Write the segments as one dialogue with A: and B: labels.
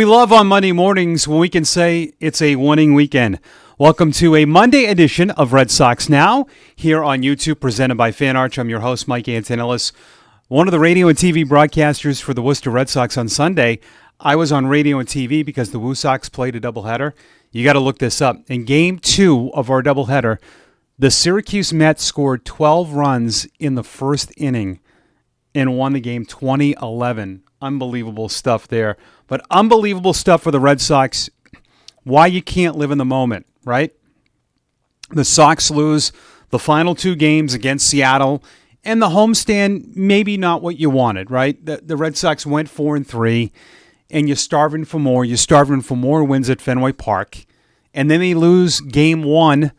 A: We love on Monday mornings when we can say it's a winning weekend. Welcome to a Monday edition of Red Sox Now here on YouTube, presented by FanArch. I'm your host, Mike Antonellis, one of the radio and TV broadcasters for the Worcester Red Sox on Sunday. I was on radio and TV because the Woo Sox played a doubleheader. You got to look this up. In Game 2 of our doubleheader, the Syracuse Mets scored 12 runs in the first inning and won the game 20-11. Unbelievable stuff there. But unbelievable stuff for the Red Sox. Why you can't live in the moment, right? The Sox lose the final two games against Seattle, and the homestand maybe not what you wanted, right? The Red Sox went 4-3, and you're starving for more. You're starving for more wins at Fenway Park. And then they lose Game 1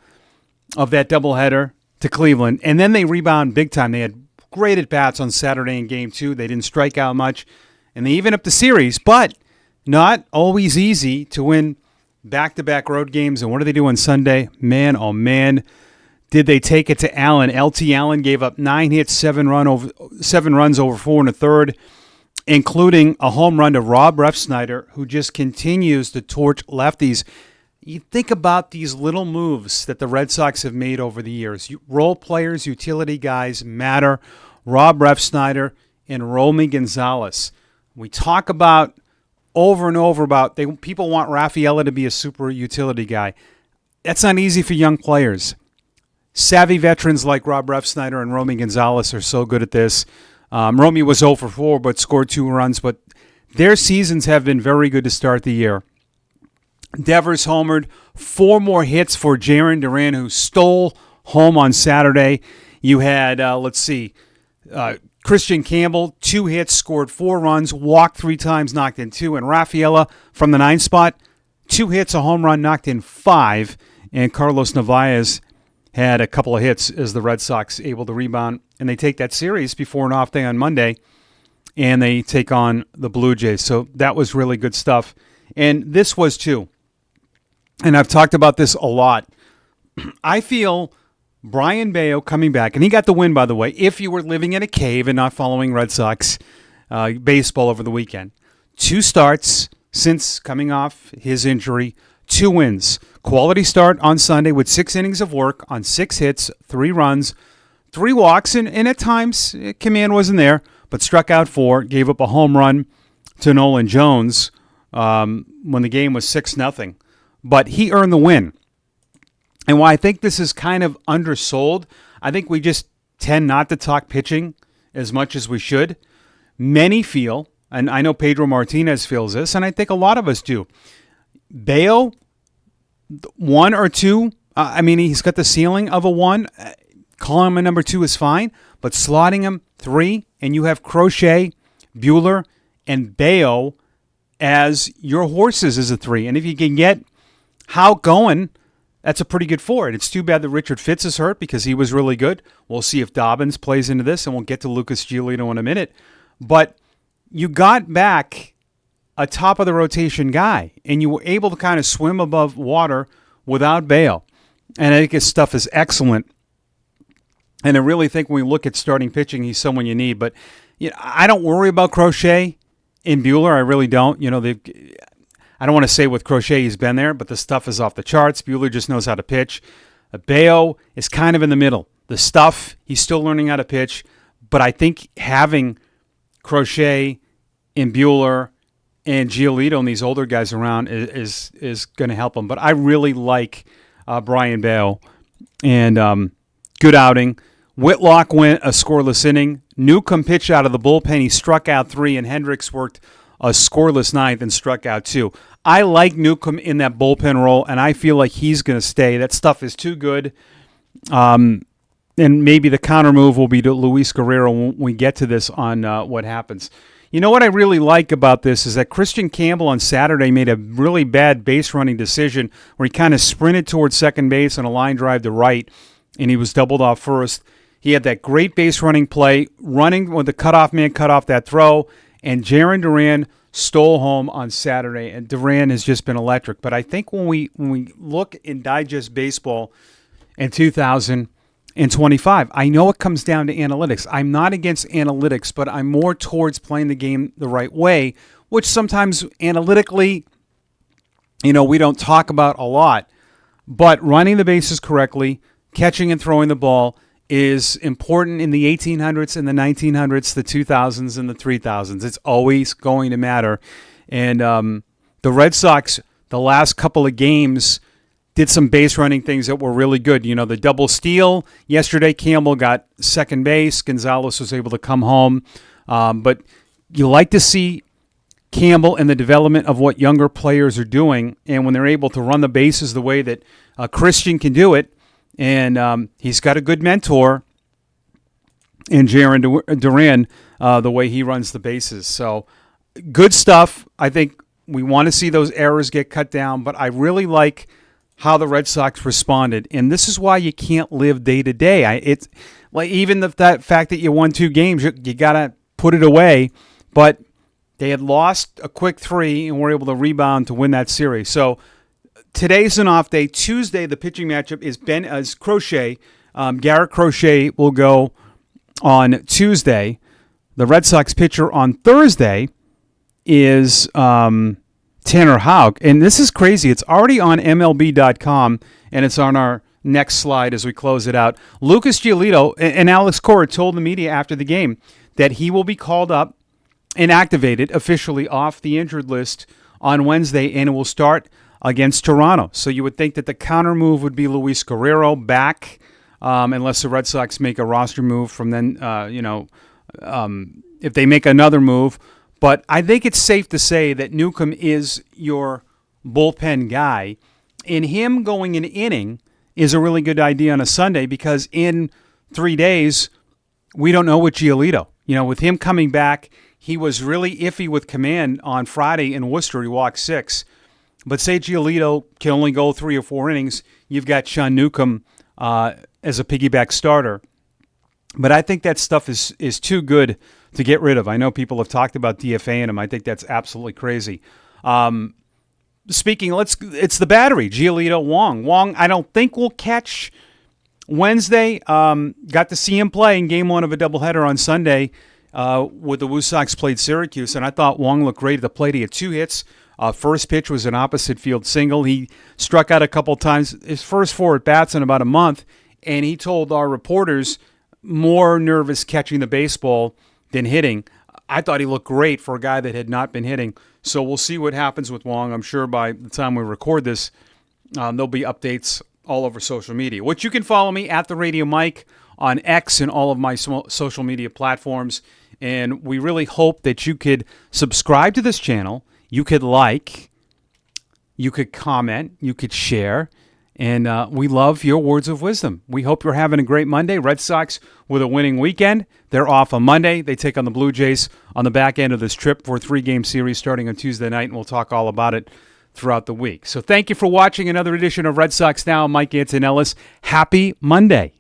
A: of that doubleheader to Cleveland, and then they rebound big time. They had great at-bats on Saturday in Game 2. They didn't strike out much, and they even up the series, but not always easy to win back-to-back road games. And what do they do on Sunday? Man, oh man, did they take it to Allen. LT Allen gave up 9 hits, 7 runs over 4 1/3, including a home run to Rob Refsnyder, who just continues to torch lefties. You think about these little moves that the Red Sox have made over the years. Role players, utility guys matter. Rob Refsnyder and Romy Gonzalez. We talk about over and over about people want Rafaela to be a super utility guy. That's not easy for young players. Savvy veterans like Rob Refsnyder and Romy Gonzalez are so good at this. Romy was 0 for 4 but scored 2 runs, but their seasons have been very good to start the year. Devers homered, 4 more hits for Jarren Duran, who stole home on Saturday. You had, Christian Campbell, 2 hits, scored 4 runs, walked 3 times, knocked in 2. And Rafaela from the 9th spot, 2 hits, a home run, knocked in 5. And Carlos Narvaez had a couple of hits as the Red Sox able to rebound. And they take that series before an off day on Monday, and they take on the Blue Jays. So that was really good stuff. And this was too. And I've talked about this a lot. I feel Brian Bayo coming back, and he got the win, by the way, if you were living in a cave and not following Red Sox baseball over the weekend. 2 starts since coming off his injury, 2 wins. Quality start on Sunday with 6 innings of work on 6 hits, 3 runs, 3 walks, and at times command wasn't there, but struck out 4, gave up a home run to Nolan Jones when the game was 6-0. But he earned the win. And while I think this is kind of undersold, I think we just tend not to talk pitching as much as we should. Many feel, and I know Pedro Martinez feels this, and I think a lot of us do. Bayo, 1 or 2, he's got the ceiling of a 1. Calling him a number 2 is fine, but slotting him 3, and you have Crochet, Buehler, and Bayo as your horses as a 3. And if you can get How going, that's a pretty good 4. And it's too bad that Richard Fitz is hurt because he was really good. We'll see if Dobbins plays into this, and we'll get to Lucas Giolito in a minute. But you got back a top-of-the-rotation guy, and you were able to kind of swim above water without Bayo. And I think his stuff is excellent. And I really think when we look at starting pitching, he's someone you need. But I don't worry about Crochet and Buehler. I really don't. I don't want to say with Crochet he's been there, but the stuff is off the charts. Buehler just knows how to pitch. Bayo is kind of in the middle. The stuff, he's still learning how to pitch. But I think having Crochet and Buehler and Giolito and these older guys around is going to help him. But I really like Brian Bayo. And good outing. Whitlock went a scoreless inning. Newcomb pitched out of the bullpen. He struck out 3, and Hendricks worked a scoreless 9th and struck out 2. I like Newcomb in that bullpen role, and I feel like he's going to stay. That stuff is too good. And maybe the counter move will be to Luis Guerrero when we get to this on what happens. You know what I really like about this is that Christian Campbell on Saturday made a really bad base running decision where he kind of sprinted towards second base on a line drive to right, and he was doubled off first. He had that great base running play, running when the cutoff man cut off that throw, and Jarren Duran stole home on Saturday, and Duran has just been electric. But I think when we look and digest baseball in 2025, I know it comes down to analytics. I'm not against analytics, but I'm more towards playing the game the right way which sometimes analytically, we don't talk about a lot. But running the bases correctly, catching and throwing the ball is important in the 1800s and the 1900s, the 2000s and the 3000s. It's always going to matter. And the Red Sox, the last couple of games, did some base running things that were really good. The double steal. Yesterday, Campbell got second base. Gonzalez was able to come home. But you like to see Campbell and the development of what younger players are doing. And when they're able to run the bases the way that Christian can do it, and he's got a good mentor in Jarren Duran, the way he runs the bases. So good stuff. I think we want to see those errors get cut down, but I really like how the Red Sox responded. And this is why you can't live day to day. It's like even that fact that you won 2 games, you got to put it away. But they had lost a quick 3 and were able to rebound to win that series. So today's an off day. Tuesday, the pitching matchup is Crochet. Garrett Crochet will go on Tuesday. The Red Sox pitcher on Thursday is Tanner Houck. And this is crazy. It's already on MLB.com, and it's on our next slide as we close it out. Lucas Giolito and Alex Cora told the media after the game that he will be called up and activated officially off the injured list on Wednesday, and it will start against Toronto. So you would think that the counter move would be Luis Guerrero back, unless the Red Sox make a roster move from then, if they make another move. But I think it's safe to say that Newcomb is your bullpen guy, and him going an inning is a really good idea on a Sunday because in 3 days, we don't know with Giolito. With him coming back, he was really iffy with command on Friday in Worcester. He walked 6. But say Giolito can only go 3 or 4 innings, you've got Sean Newcomb as a piggyback starter. But I think that stuff is too good to get rid of. I know people have talked about DFAing him. I think that's absolutely crazy. It's the battery, Giolito, Wong. Wong, I don't think will catch Wednesday. Got to see him play in Game 1 of a doubleheader on Sunday with the Woo Sox played Syracuse, and I thought Wong looked great at the plate. He had 2 hits. First pitch was an opposite field single. He struck out a couple times. His first 4 at-bats in about a month, and he told our reporters more nervous catching the baseball than hitting. I thought he looked great for a guy that had not been hitting. So we'll see what happens with Wong. I'm sure by the time we record this, there'll be updates all over social media, which you can follow me at The Radio Mike on X and all of my social media platforms. And we really hope that you could subscribe to this channel. You could like, you could comment, you could share, and we love your words of wisdom. We hope you're having a great Monday. Red Sox with a winning weekend. They're off on Monday. They take on the Blue Jays on the back end of this trip for a 3-game series starting on Tuesday night, and we'll talk all about it throughout the week. So thank you for watching another edition of Red Sox Now. I'm Mike Antonellis. Happy Monday.